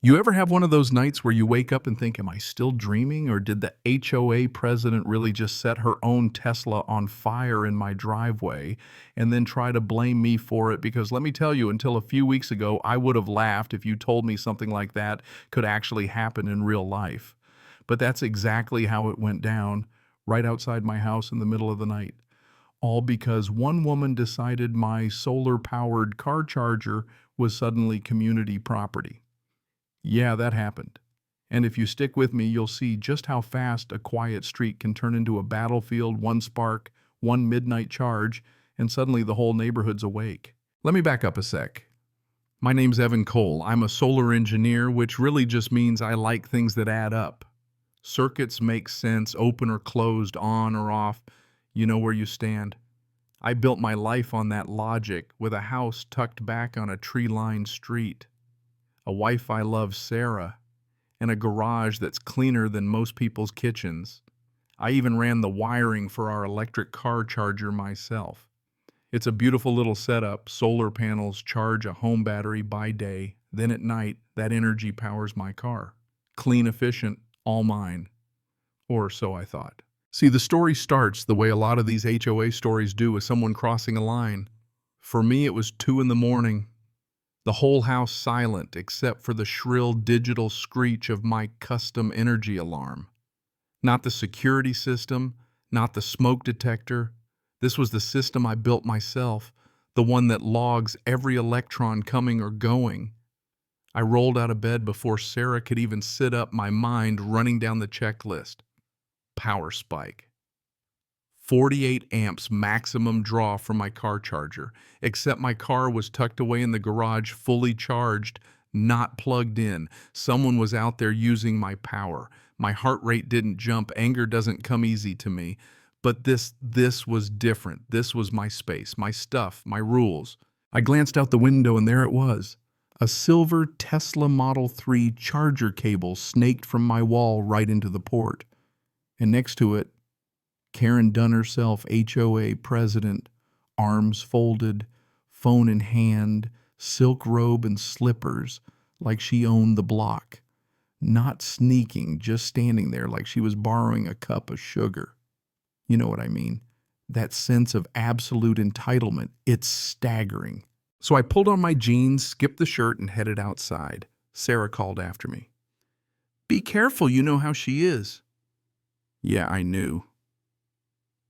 You ever have one of those nights where you wake up and think, am I still dreaming? Or did the HOA president really just set her own Tesla on fire in my driveway and then try to blame me for it? Because let me tell you, until a few weeks ago, I would have laughed if you told me something like that could actually happen in real life. But that's exactly how it went down, right outside my house in the middle of the night. All because one woman decided my solar-powered car charger was suddenly community property. Yeah, that happened. And if you stick with me, you'll see just how fast a quiet street can turn into a battlefield, one spark, one midnight charge, and suddenly the whole neighborhood's awake. Let me back up a sec. My name's Evan Cole. I'm a solar engineer, which really just means I like things that add up. Circuits make sense, open or closed, on or off. You know where you stand. I built my life on that logic with a house tucked back on a tree-lined street, a wife I love, Sarah, and a garage that's cleaner than most people's kitchens. I even ran the wiring for our electric car charger myself. It's a beautiful little setup. Solar panels charge a home battery by day. Then at night, that energy powers my car. Clean, efficient, all mine. Or so I thought. See, the story starts the way a lot of these HOA stories do, with someone crossing a line. For me, it was 2 in the morning. The whole house silent except for the shrill digital screech of my custom energy alarm. Not the security system, not the smoke detector. This was the system I built myself, the one that logs every electron coming or going. I rolled out of bed before Sarah could even sit up, my mind running down the checklist. Power spike. 48 amps maximum draw from my car charger, except my car was tucked away in the garage, fully charged, not plugged in. Someone was out there using my power. My heart rate didn't jump. Anger doesn't come easy to me. But this was different. This was my space, my stuff, my rules. I glanced out the window and there it was. A silver Tesla Model 3 charger cable snaked from my wall right into the port. And next to it, Karen Dunn herself, HOA president, arms folded, phone in hand, silk robe and slippers, like she owned the block. Not sneaking, just standing there like she was borrowing a cup of sugar. You know what I mean? That sense of absolute entitlement, it's staggering. So I pulled on my jeans, skipped the shirt, and headed outside. Sarah called after me. Be careful, you know how she is. Yeah, I knew.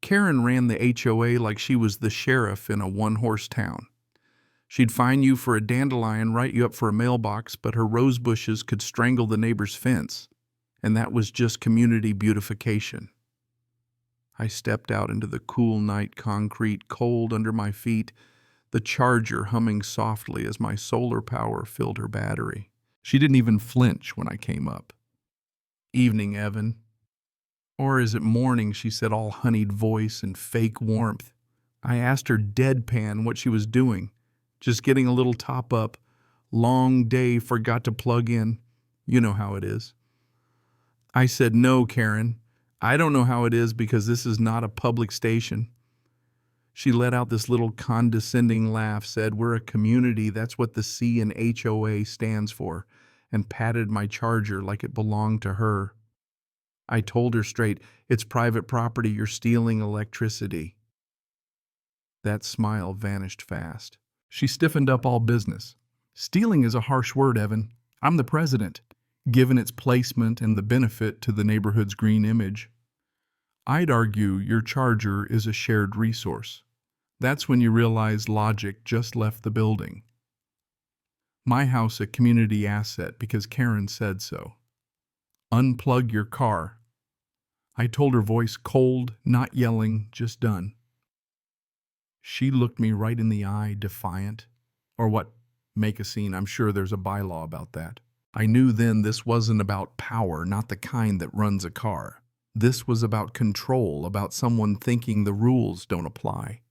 Karen ran the HOA like she was the sheriff in a one-horse town. She'd fine you for a dandelion, write you up for a mailbox, but her rose bushes could strangle the neighbor's fence, and that was just community beautification. I stepped out into the cool night concrete, cold under my feet, the charger humming softly as my solar power filled her battery. She didn't even flinch when I came up. Evening, Evan. Or is it morning, she said, all honeyed voice and fake warmth. I asked her deadpan what she was doing. Just getting a little top up. Long day, forgot to plug in. You know how it is. I said, no, Karen. I don't know how it is because this is not a public station. She let out this little condescending laugh, said, we're a community, that's what the C in HOA stands for, and patted my charger like it belonged to her. I told her straight, it's private property, you're stealing electricity. That smile vanished fast. She stiffened up all business. Stealing is a harsh word, Evan. I'm the president, given its placement and the benefit to the neighborhood's green image. I'd argue your charger is a shared resource. That's when you realize logic just left the building. My house a community asset because Karen said so. Unplug your car. I told her, voice cold, not yelling, just done. She looked me right in the eye, defiant. Or what? Make a scene. I'm sure there's a bylaw about that. I knew then this wasn't about power, not the kind that runs a car. This was about control, about someone thinking the rules don't apply.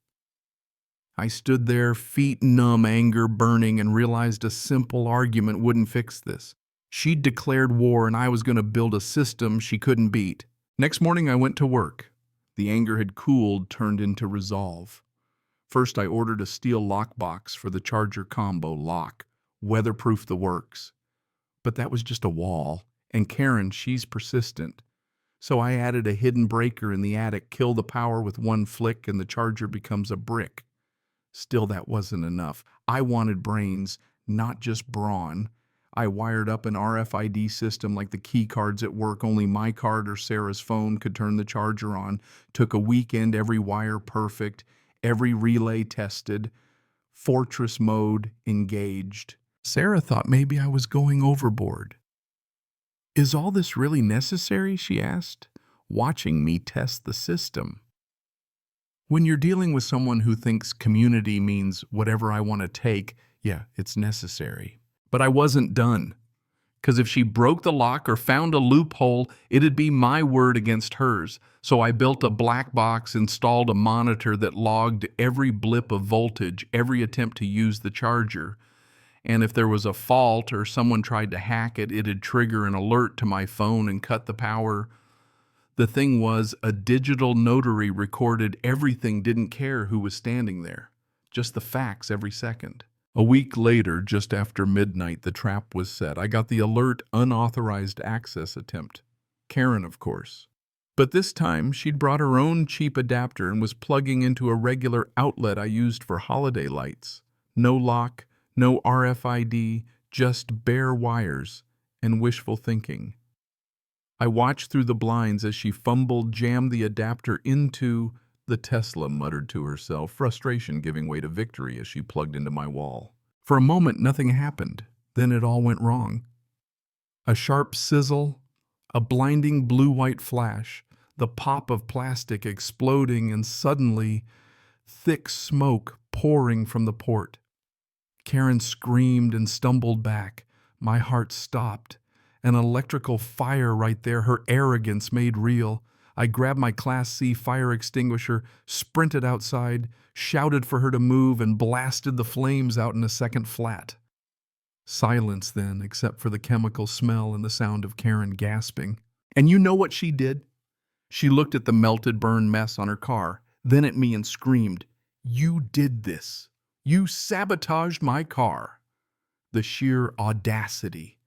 I stood there, feet numb, anger burning, and realized a simple argument wouldn't fix this. She'd declared war and I was going to build a system she couldn't beat. Next morning I went to work. The anger had cooled, turned into resolve. First I ordered a steel lockbox for the charger combo lock, weatherproof the works. But that was just a wall, and Karen, she's persistent. So I added a hidden breaker in the attic, kill the power with one flick, and the charger becomes a brick. Still, that wasn't enough. I wanted brains, not just brawn. I wired up an RFID system like the key cards at work. Only my card or Sarah's phone could turn the charger on. Took a weekend, every wire perfect, every relay tested, fortress mode engaged. Sarah thought maybe I was going overboard. "Is all this really necessary?" she asked, watching me test the system. When you're dealing with someone who thinks community means whatever I want to take, yeah, it's necessary. But I wasn't done. Because if she broke the lock or found a loophole, it'd be my word against hers. So I built a black box, installed a monitor that logged every blip of voltage, every attempt to use the charger. And if there was a fault or someone tried to hack it, it'd trigger an alert to my phone and cut the power. The thing was, a digital notary recorded everything, didn't care who was standing there. Just the facts every second. A week later, just after midnight, the trap was set. I got the alert, unauthorized access attempt. Karen, of course. But this time, she'd brought her own cheap adapter and was plugging into a regular outlet I used for holiday lights. No lock, no RFID, just bare wires and wishful thinking. I watched through the blinds as she fumbled, jammed the adapter into the Tesla, muttered to herself, frustration giving way to victory as she plugged into my wall. For a moment, nothing happened. Then it all went wrong. A sharp sizzle, a blinding blue-white flash, the pop of plastic exploding, and suddenly, thick smoke pouring from the port. Karen screamed and stumbled back. My heart stopped. An electrical fire right there, her arrogance made real. I grabbed my Class C fire extinguisher, sprinted outside, shouted for her to move, and blasted the flames out in a second flat. Silence then, except for the chemical smell and the sound of Karen gasping. And you know what she did? She looked at the melted, burned mess on her car, then at me and screamed, "You did this. You sabotaged my car." The sheer audacity.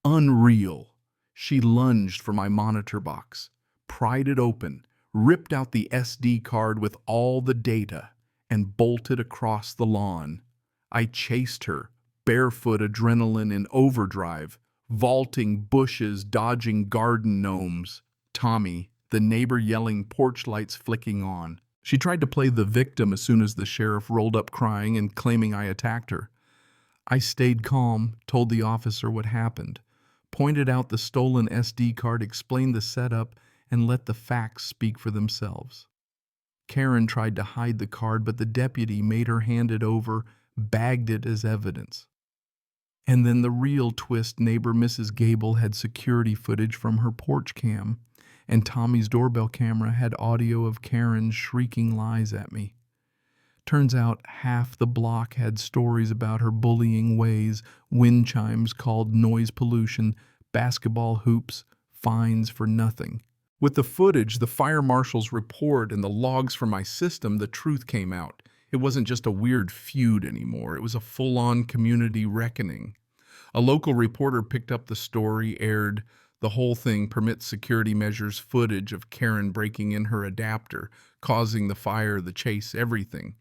Unreal. She lunged for my monitor box, pried it open, ripped out the SD card with all the data, and bolted across the lawn. I chased her, barefoot, adrenaline in overdrive, vaulting bushes, dodging garden gnomes. Tommy, the neighbor, yelling, porch lights flicking on. She tried to play the victim as soon as the sheriff rolled up crying and claiming I attacked her. I stayed calm, told the officer what happened, pointed out the stolen SD card, explained the setup, and let the facts speak for themselves. Karen tried to hide the card, but the deputy made her hand it over, bagged it as evidence. And then the real twist, neighbor Mrs. Gable had security footage from her porch cam, and Tommy's doorbell camera had audio of Karen shrieking lies at me. Turns out half the block had stories about her bullying ways, wind chimes called noise pollution, basketball hoops, fines for nothing. With the footage, the fire marshal's report, and the logs from my system, the truth came out. It wasn't just a weird feud anymore. It was a full-on community reckoning. A local reporter picked up the story, aired the whole thing, permits security measures, footage of Karen breaking in her adapter, causing the fire, the chase, everything.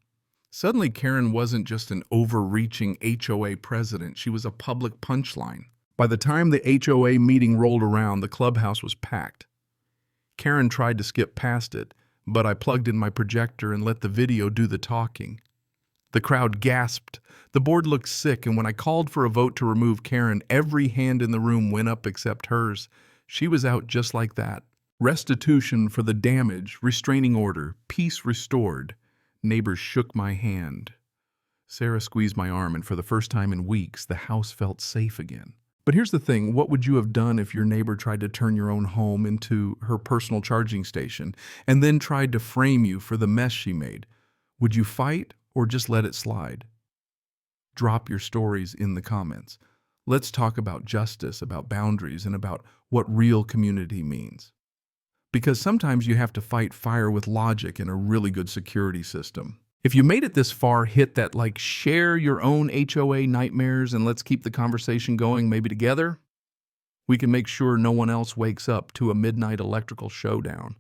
Suddenly, Karen wasn't just an overreaching HOA president. She was a public punchline. By the time the HOA meeting rolled around, the clubhouse was packed. Karen tried to skip past it, but I plugged in my projector and let the video do the talking. The crowd gasped. The board looked sick, and when I called for a vote to remove Karen, every hand in the room went up except hers. She was out just like that. Restitution for the damage, restraining order, peace restored. Neighbors shook my hand. Sarah squeezed my arm, and for the first time in weeks, the house felt safe again. But here's the thing, what would you have done if your neighbor tried to turn your own home into her personal charging station and then tried to frame you for the mess she made? Would you fight or just let it slide? Drop your stories in the comments. Let's talk about justice, about boundaries, and about what real community means. Because sometimes you have to fight fire with logic in a really good security system. If you made it this far, hit that like, share your own HOA nightmares, and let's keep the conversation going maybe together. We can make sure no one else wakes up to a midnight electrical showdown.